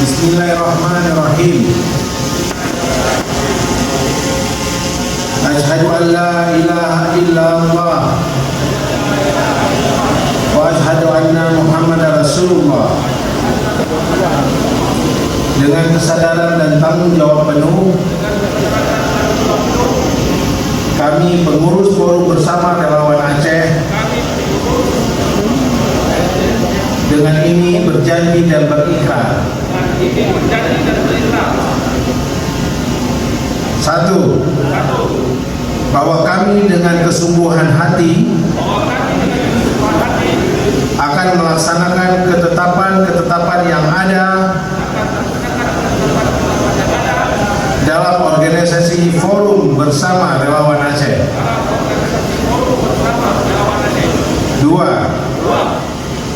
Bismillahirrahmanirrahim. Asyhadu an la ilaha illallah wa asyhadu anna Muhammadar Rasulullah. Dengan kesadaran dan tanggung jawab penuh, kami pengurus Forum Bersama Relawan Aceh dengan ini berjanji dan berikrar. Satu, bahwa kami dengan kesungguhan hati akan melaksanakan ketetapan-ketetapan yang ada dalam organisasi Forum Bersama Relawan Aceh. Dua,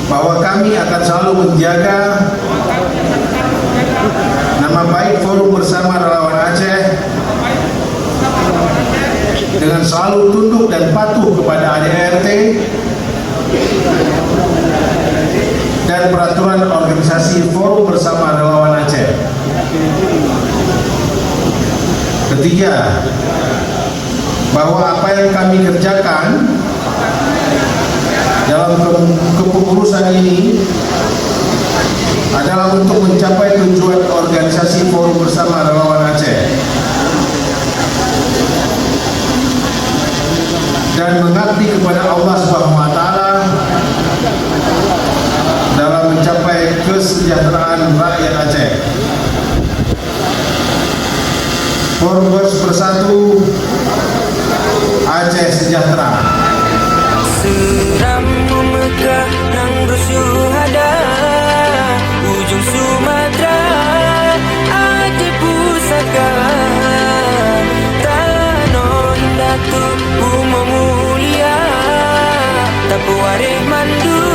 bahwa kami akan selalu menjaga nama baik Forum Bersama Relawan Aceh dengan selalu tunduk dan patuh kepada ADART dan peraturan organisasi Forum Bersama Relawan Aceh. Ketiga, bahwa apa yang kami kerjakan dalam kepengurusan ini adalah untuk mencapai tujuan organisasi Forum Bersama Relawan Aceh dan mengabdi kepada Allah Subhanahu wa taala dalam mencapai kesejahteraan rakyat Aceh. Forum Bersatu Aceh Sejahtera. Seram Mekah nang bersyuhada, ujung Sumatera Aceh pusaka, Tanah Datuk Umum Mulia, Tapu Wareh Mandu